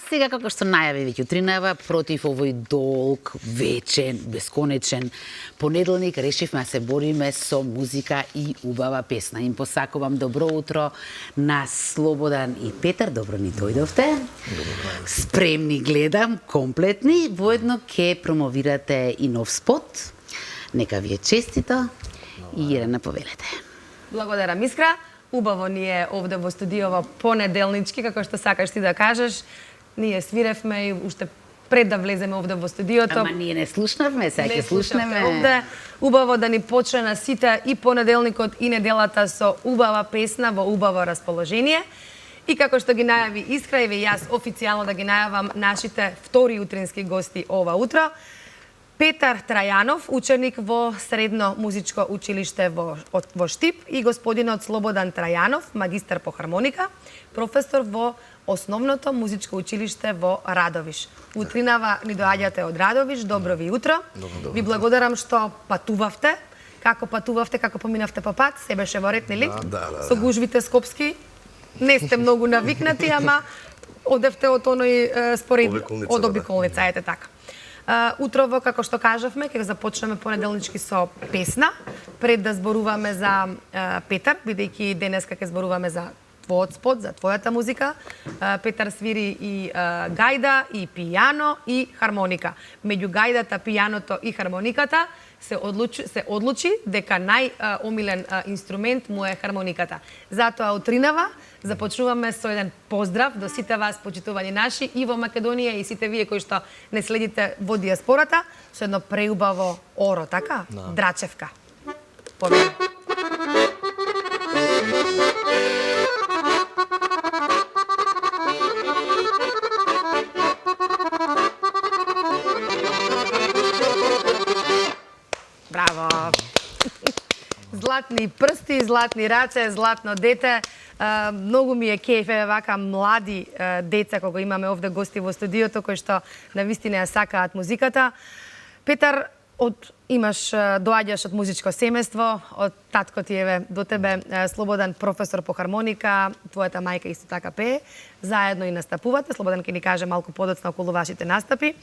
сега, како што најави веќе утринава, против овој долг, вечен, бесконечен понеделник, решивме да се бориме со музика и убава песна. Им посакувам добро утро на Слободан и Петар. Добро ни дојдовте. Спремни гледам, комплетни. Воедно ке промовирате и нов спот. Нека ви е честито и Ирена повелете. Благодарам, Искра. Убаво ни е овде во студиово понеделнички, како што сакаш ти да кажеш. Ние свиревме и уште пред да влеземе овде во студиото. Ама ние не слушнавме, сега ќе слушнеме. Овде убаво да ни почне на сите и понеделникот и неделата со убава песна во убаво расположение. И како што ги најави Искра, еве јас официјално да ги најавам нашите втори утрински гости ова утро. Петар Трајанов, ученик во Средно музичко училиште во Штип, и господинот Слободан Трајанов, магистар по хармоника, професор во Основното музичко училиште во Радовиш. Утринава ни доаѓате од Радовиш. Добро ви утро. Добро. Ви благодарам што патувавте. Како патувавте, како поминавте по пат? Се беше во ред, нели? Да. Со гужвите скопски. Не сте многу навикнати, ама одевте од оној според од обиколница, ете така. Утрово, како што кажавме, ќе започнеме понеделнички со песна, пред да зборуваме за Петар, бидејќи денеска ќе зборуваме за твојот спот, за твојата музика. Петар свири и гајда, и пијано, и хармоника. Меѓу гајдата, пијаното и хармониката се одлучи дека најомилен инструмент му е хармониката. Затоа утринава започнуваме со еден поздрав до сите вас, почитувани наши, и во Македонија, и сите вие кои што не следите во диаспората, со едно преубаво оро, така? Драчевка. Повели. Браво! Златни прсти, златни раце, златно дете. Многу ми е кеф, вака млади деца кога имаме овде гости во студиото кои што навистина ја сакаат музиката. Петар, доаѓаш од музичко семејство, од татко ти еве до тебе Слободан професор по хармоника, твојата мајка исто така пее, заедно и настапувате. Слободан ќе ни каже малку подоцна околу вашите настапи.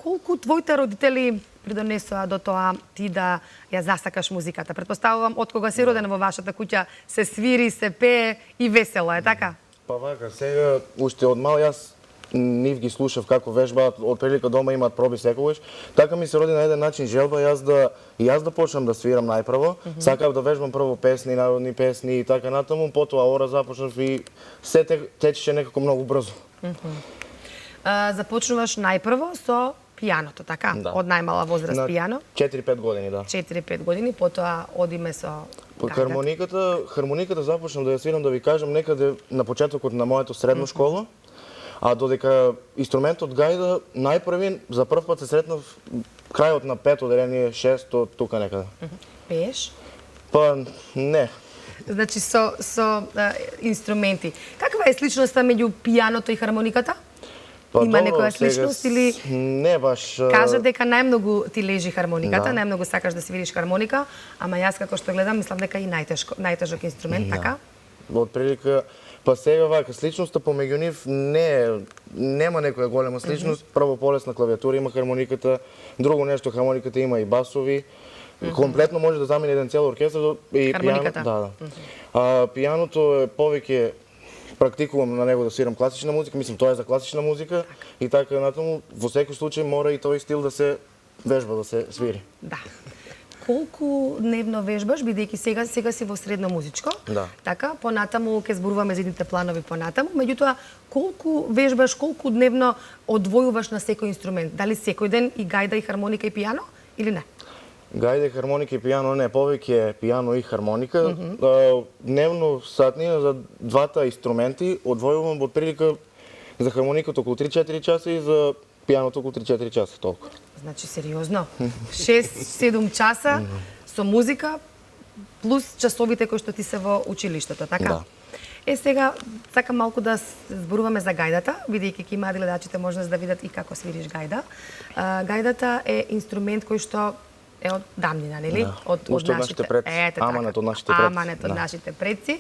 Колку твоите родители придонесоа до тоа ти да ја засакаш музиката? Предпоставувам, од кога си роден во вашата куќа се свири, се пее и весело е, така? Па вака, сега, уште од мал јас нив ги слушав како вежбаат, од прилика дома имаат проби секогаш. Така ми се роди на еден начин желба јас да почнам да свирам најпрво. Сакав да вежбам прво песни, народни песни и така натаму, потоа ора започнав и се течеше некако многу брзо. Започнуваш најпрво со пијаното, така? Да. Од најмала возраст пијано. 4-5 години, да. 4-5 години, потоа одиме со гајдата. Хармониката започнав да ја свирам, да ви кажам, некаде на почетокот на моето средно школа. А додека инструментот гајда, најпрви, за прв пат се сретнав крајот на 5 оделение, 6 тука некаде. Пееш? Па, не. Значи со инструменти. Каква е сличноста меѓу пијаното и хармониката? Па, Има добро, некоја сличност или не баш. Кажа дека најмногу ти лежи хармониката, Да. најмногу сакаш да свириш хармоника, ама јас како што гледам, мислам дека и најтежок инструмент, Да. така? Од прилика, па сега вака, сличноста помеѓу нив нема некоја голема сличност. Прво полесна клавиатура има хармониката, друго нешто хармониката има и басови. Комплетно може да замени еден цел оркестар и Хармониката. пијано. Да. Пијаното е повеќе практикувам на него да свирам класична музика, мислам тоа е за класична музика и така натаму во секој случај мора и тој стил да се вежба, да се свири. Да. Колку дневно вежбаш, бидејќи сега си во средно музичко, Да. така, понатаму ќе зборуваме за едните планови понатаму, меѓутоа колку вежбаш, колку дневно одвојуваш на секој инструмент? Дали секој ден и гајда и хармоника и пијано или не? Гајде, хармоника и пијано не, повеќе пијано и хармоника. Дневно сатнија за двата инструменти одвојувам од прилика за хармониката околу 3-4 часа и за пијаното околу 3-4 часа, толку. Значи сериозно, 6-7 часа со музика плюс часовите кои што ти се во училиштето, така? Да. Сега сакам малку да зборуваме за гајдата, бидејќи ќе имаат гледачите можност да видат и како свириш гајда. Гајдата е инструмент кој што е од давнина, нели? Да. Уште од нашите предци. Аманет од нашите предци. Аманет од нашите предци.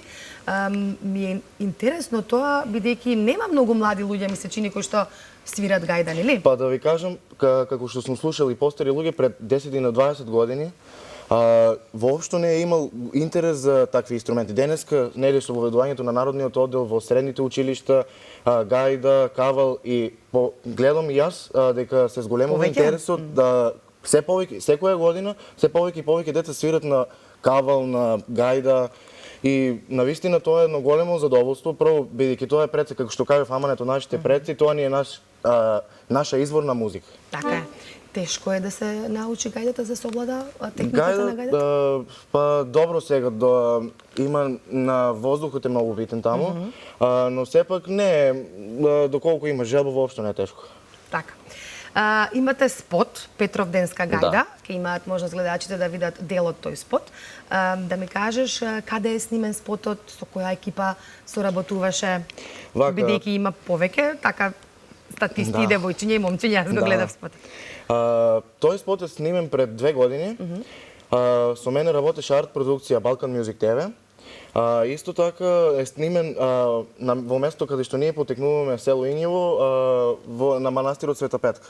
Ми е интересно тоа, бидејќи нема многу млади луѓе, ми се чини, кои што свират гајда, нели? Па да ви кажам, како што сум слушал и постари луѓе пред 10 на 20 години, воопшто не е имал интерес за такви инструменти. Денеска, нели, со воведувањето на народниот оддел во средните училишта, гајда, кавал и гледам и јас дека се зголемува интересот да се повеќе, секоја година, се повеќе и повеќе деца свират на кавал, на гајда. И навистина тоа е едно големо задоволство, прво бидејќи тоа е предци, како што кажав Аманет од нашите предци, тоа ни е наша изворна музика. Така е. Тешко е да се научи гајдата за се овлада техниката на гајдата? Па добро сега, има на воздухот е многу битен таму, но сепак не е, доколку има желба, воопшто не е тешко. Така. Имате спот, Петровденска гајда, ќе имаат можност гледачите да видат дел од тој спот. Да ми кажеш каде е снимен спотот, со која екипа соработуваше, бидејќи има повеќе, така статисти, девојчиња и момчиња, јас го гледав спотот. Тој спот е снимен пред 2 години. Со мене работеше арт продукција Balkan Music TV. Исто така е снимен во место каде што ние потекнуваме село Инјево, на манастирот Света Петка.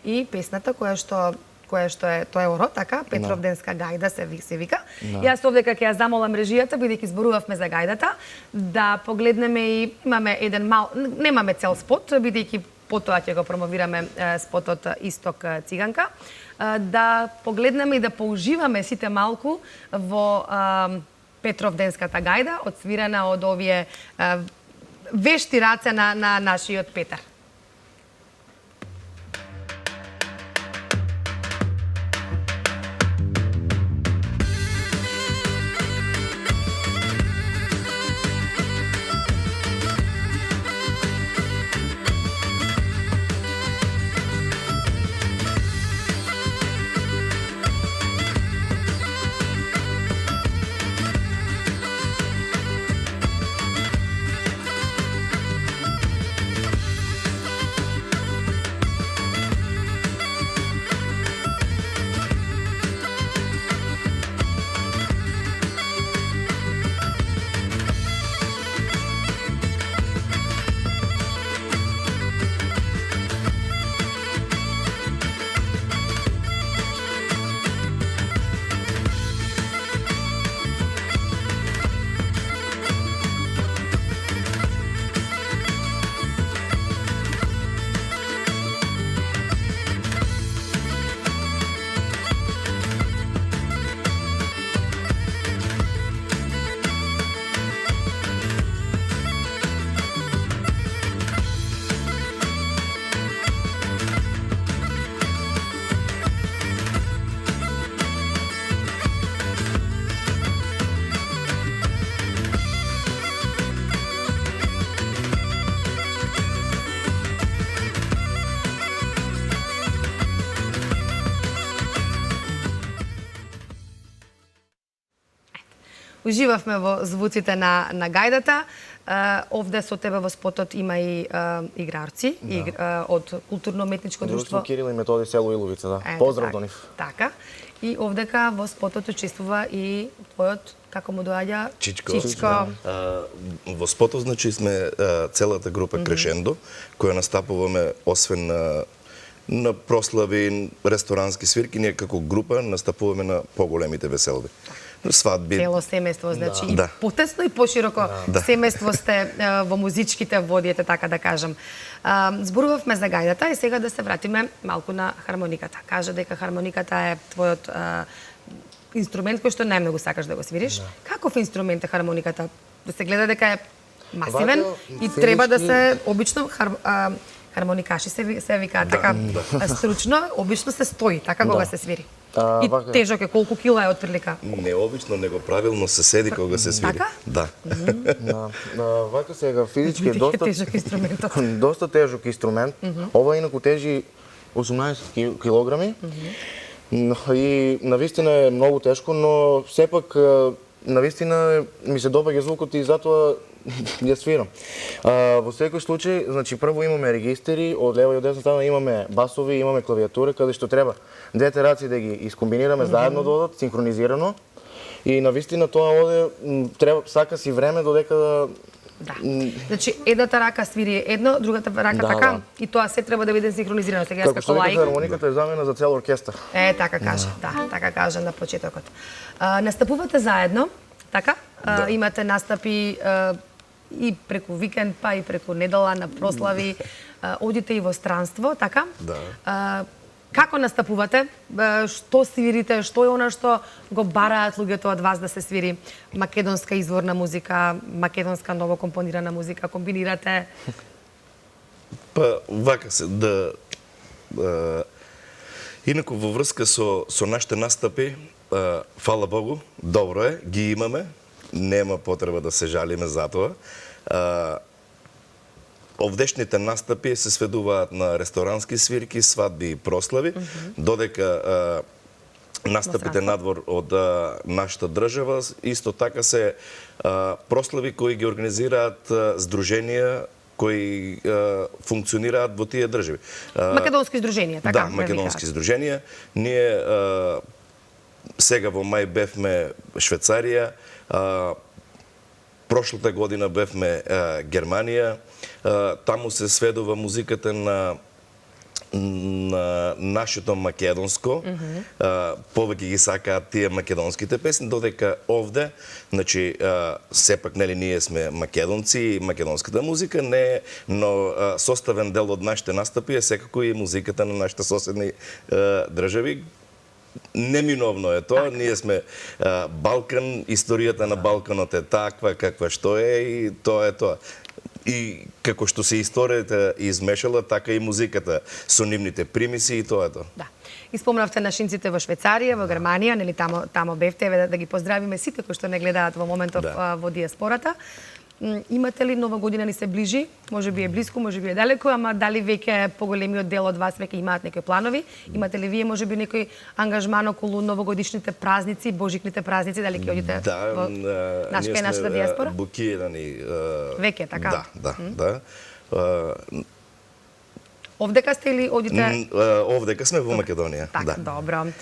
И песната која што е тоа е оро, така, Петровденска гајда се вика. Јас овдека ќе ја замолам режијата, бидејќи зборувавме за гајдата, да погледнеме и имаме еден немаме цел спот, бидејќи потоа ќе го промовираме спотот Исток циганка, да погледнеме и да поуживаме сите малку во Петровденската гајда, одсвирана од овие вешти раце на нашиот Петар. Уживавме во звуците на гајдата. Овде со тебе во спотот има и играрци од културно-уметничко друштво Кирил и Методи село Иловица, да. Поздрав до нив. Така. И овдека во спотот учествува и твојот, како му доаѓа? Чичко. Во спотот, значи, сме целата група Крешендо, која настапуваме освен на прослави, ресторански свирки, ние како група настапуваме на поголемите веселби. Свадби. Цело семејство, значи и потесно и пошироко семејство сте во музичките води, така да кажам. Зборувавме за гајдата и сега да се вратиме малку на хармониката. Кажа дека хармониката е твојот инструмент кој што најмногу сакаш да го свириш. Каков инструмент е хармониката? Да се гледа дека е масивен и треба да се обично хармоникаши се викаат така стручно, обично се стои, така кога се свири. И тежок е, колку кила е отприлика? Не обично, него правилно се седи кога се свири. Така? Да. Вака сега физички е тежок инструмент. Доста тежок инструмент. Ова инаку тежи 18 килограми. И навистина е многу тешко, но сепак навистина ми се добаѓа звукот и затоа ја свирам. Во секој случај, значи прво имаме регистри, од лева и од десна страна имаме басови, имаме клавиатура, каде што треба двете раци да ги искомбинираме заедно да одат, синхронизирано. И навистина тоа оде, треба, сака си време додека да... Да. Значи, едната рака свири едно, другата рака Да, така, да. и тоа се треба да биде синхронизирано. Сега јас Како што како вика, лаик. хармониката е замена за цел оркестар. Така каже, да, така каже на почетокот. Настапувате заедно, така? Имате настапи и преку викенд, па и преку недела на прослави, одите и во странство, така? Да. Како настапувате? Што свирите? Што е она што го бараат луѓето од вас да се свири? Македонска изворна музика, македонска ново компонирана музика, комбинирате? Па, вака се, инаку во врска со нашите настапи, фала Богу, добро е, ги имаме, нема потреба да се жалиме за тоа. Овдешните настапи се сведуваат на ресторански свирки, свадби и прослави, додека настапите надвор од нашата држава исто така се прослави кои ги организираат здруженија кои функционираат во тие држави. Македонски здруженија, така? Да, македонски здруженија. Ние сега во мај бевме Швейцарија, прошлата година бевме Германија, таму се сведува музиката на нашето македонско, повеќе ги сакаат тие македонските песни, додека овде, значи, сепак, нели, ние сме македонци и македонската музика не е, но составен дел од нашите настапи е секако и музиката на нашите соседни држави. Неминовно е тоа, ние сме Балкан, историјата на Балканот е таква каква што е и тоа е тоа. И како што се историјата измешала, така и музиката со нивните примиси и тоа е тоа. Да. Испомнавте нашинците во Швейцарија, во Германија, нели тамо бевте, да ги поздравиме сите кои што не гледаат во моментов во диаспората. Имате ли нова година ни се ближи? Може би е близко, може би е далеко, ама дали веќе поголемиот дел од вас веќе имаат некои планови? Имате ли вие може би некој ангажман околу новогодишните празници, божикните празници, дали ќе одите во нашата диаспора? Букирани. Веќе така? Да. Овдека сте или одите? Овдека сме во Македонија. Така, добро.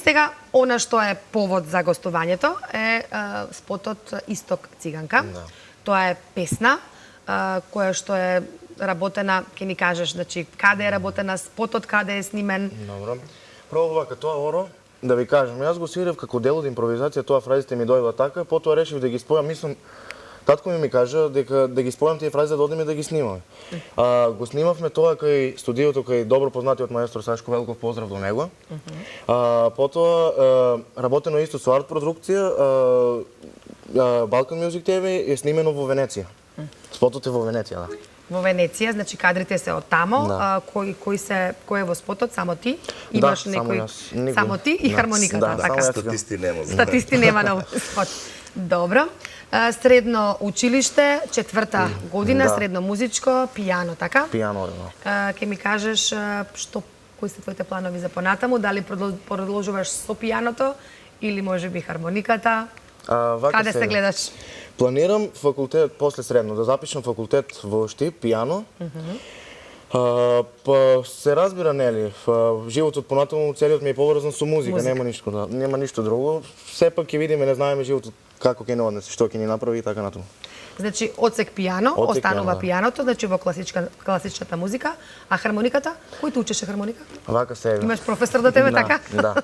Сега, она што е повод за гостувањето е спотот Исток циганка. Тоа е песна која што е работена, ќе ни кажеш, значи, каде е работена, спотот каде е снимен? Добро. Прво вака, тоа оро, да ви кажам, јас го свирев како дел од импровизација, тоа фразите ми дојдоа така, потоа решив да ги спојам, мислам, татко ми кажа дека да ги спојам тие фрази да одиме да ги снимаме. Го снимавме тоа кај студиото кај добро познатиот маестро Сашко, великов поздрав до него. Потоа работено исто со арт продукција, Balkan Music TV е снимено во Венеција. Спотот е во Венеција, да. Во Венеција, значи кадрите се од тамо, кој е во спотот, само ти? Имаш некој само ти и хармониката, така? Статисти нема. Статисти нема на спот. Добро. Средно училиште, 4-та година, средно музичко, пијано, така? Пијано, да. Ке ми кажеш кои се твоите планови за понатаму, дали продолжуваш со пијаното или можеби хармониката? Каде се гледаш? Планирам факултет после средно да запишам факултет во Штип, пијано. Па се разбира, нели, животот понатаму целиот ми е поврзан со музика, нема ништо друго. Сепак ќе видиме, не знаеме животот како ќе ни однесе, што ќе ни направи и така натаму. Значи, одсек пијано, останува пијаното, значи во класичната музика, а хармониката? Кој те учеше хармоника? Вака сега. Имаш професор до тебе, така? Да.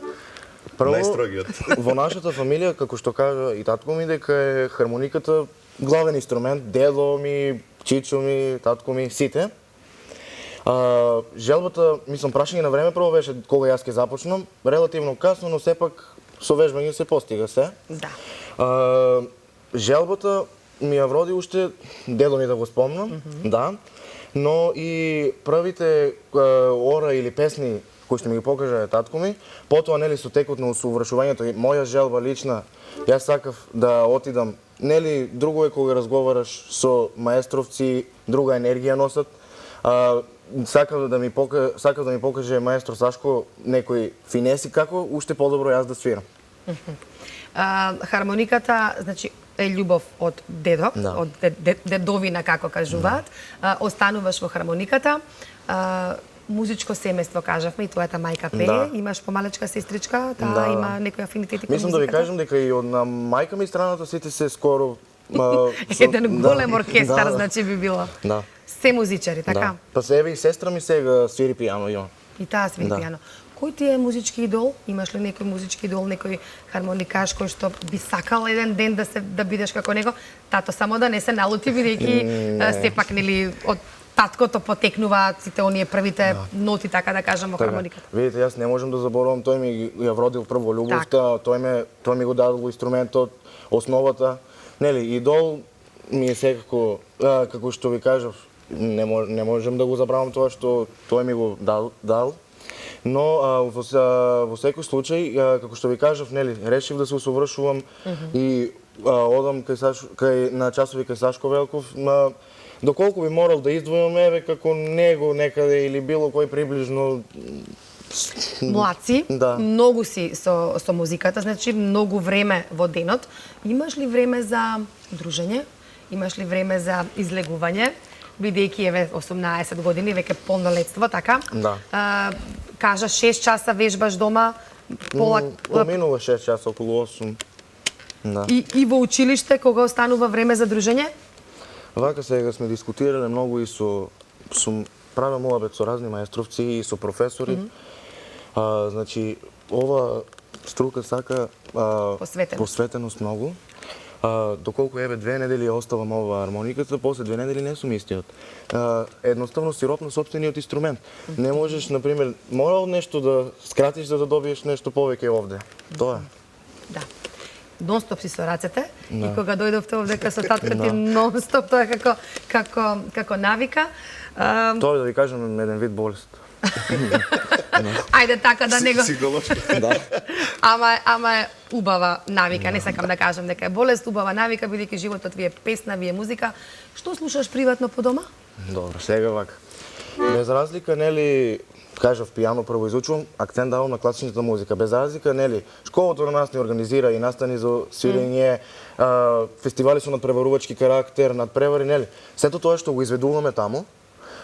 Прво, најстрогиот. Во нашата фамилија, како што кажа и татко ми, дека е хармониката главен инструмент, дедо ми, чичо ми, татко ми, сите. Желбата, мислам, прашање на време прво беше кога јас ќе започнам, релативно касно, но сепак со вежбање се постига се. Да. Желбата ми ја вроди уште дедо ми да го спомнам, да, но и првите ора или песни кои што ми ги покажа татко ми, потоа нели со текот на усовршувањето и моја желба лична, јас сакав да отидам, нели друго е кога разговараш со маестровци, друга енергија носат. Сакав да ми покаже маестро Сашко некои финеси како уште подобро јас да свирам. Хармониката, значи, е љубов од дедо, Да. од дедовина, како кажуваат. Остануваш во хармониката. Музичко семејство, кажавме, и твојата мајка пее. Да. Имаш помалечка сестричка, таа Да. има некои афинитети кон Мислам да ви музиката? кажам дека и од на мајка ми страната сите се скоро Еден голем оркестар, Да. значи би било. Да. Се музичари, така? Да. Па себе и сестра ми сега свири пијано и он. И таа свири Да. пијано. Кој ти е музички идол? Имаш ли некој музички идол, некој хармоникаш кој што би сакал еден ден да бидеш како него? Тато само да не се налути, бидејќи сепак нели од таткото потекнуваат сите оние првите ноти, така да кажам, во хармониката. Видите, јас не можам да заборавам, тој ми ја вродил прво љубовта, тој ми го дадол инструментот, основата. Нели, идол ми е секако, како што ви кажав, не можам да го забравам тоа што тој ми го дал. Но во секој случај, како што ви кажав, нели, решив да се усовршувам и одам на часови кај Сашко Велков, доколку би морал да издвојам, еве, како него некаде или било кој приближно. Млад си, Да. многу си со музиката, значи многу време во денот. Имаш ли време за дружење? Имаш ли време за излегување? Бидејќи еве 18 години, веќе полнолетство, така? Да. Кажа 6 часа вежбаш дома, Поминува 6 часа, околу 8. Да. и во училиште кога останува време за дружење? Вака сега сме дискутирале многу и со правя муабет со разни маестровци и со професори. Значи, ова струка сака посветеност многу. Доколку еве 2 недели оставам ова хармониката, после 2 недели не сум истиот. Едноставно си роб на сопствениот инструмент. Не можеш, например, морал нешто да скратиш за да добиеш нешто повеќе овде. Тоа е. Да. Нонстоп си со рацете и кога дојдовте овдека со татко ти нонстоп, тоа е како навика. Тоа е, да ви кажам, еден вид болест. Ајде така да него. Психолошки. Ама е убава навика, не сакам да кажам дека е болест, убава навика, бидејќи животот ви е песна, ви е музика. Што слушаш приватно по дома? Добро, сега вака. Без разлика, нели, кажав пијано прво изучувам, акцент давам на класичната музика. Без разлика, нели, школата на нас ни организира и настани за свирење, фестивали со надпреварувачки карактер, надпревари, нели. Сето тоа што го изведуваме таму,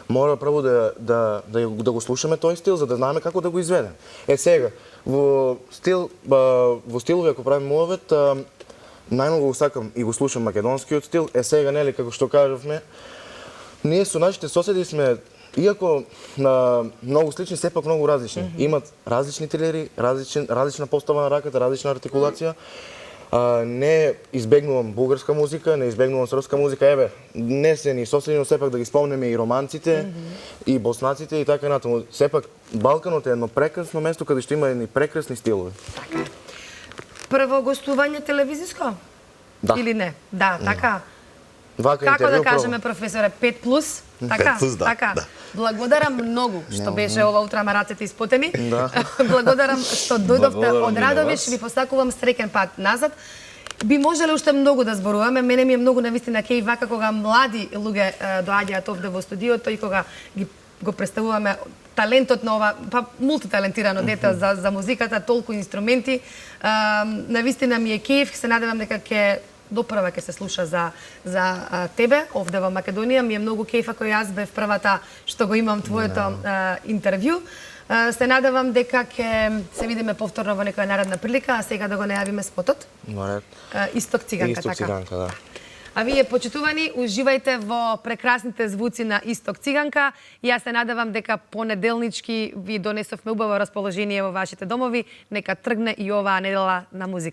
мора прво да го слушаме тој стил, за да знаеме како да го изведеме. Сега, во стилови, ако правим муавет, најмногу го сакам и го слушам македонскиот стил. Сега, нели, како што кажавме, ние со нашите соседи сме, иако многу слични, сепак многу различни. Имат различни трилери, различна постава на раката, различна артикулација. Не избегнувам бугарска музика, не избегнувам српска музика. Еве, не се ни соседи, но сепак да ги спомнеме и романците, и боснаците и така натаму. Сепак Балканот е едно прекрасно место каде што има едни прекрасни стилови. Така е. Прво гостување телевизиско? Да. Или не? Да, така. Вака Како да интервју кажеме, професоре, 5+? Така, 5+, да, така. да. Благодарам многу што беше ова утро рацете испотени. Да. Благодарам што дојдовте Благодарам од и на Радовиш, вас. ви посакувам среќен пат назад. Би можеле уште многу да зборуваме. Мене ми е многу навистина кеј вака кога млади луѓе доаѓаат овде во студиото и кога го представуваме талентот на ова, па мултиталентирано дете за музиката, толку инструменти. Навистина ми е кејф, се надевам дека ќе допрва ќе се слуша за тебе овде во Македонија. Ми е многу кејф ако јас бев првата што го имам твоето интервју. Се надевам дека ќе се видиме повторно во некоја наредна прилика, а сега да го најавиме спотот. Наред. Исток циганка, Исток така. циганка, да. А вие, почитувани, уживајте во прекрасните звуци на Исток циганка. И јас се надевам дека понеделнички ви донесовме убаво расположение во вашите домови. Нека тргне и оваа недела на музика.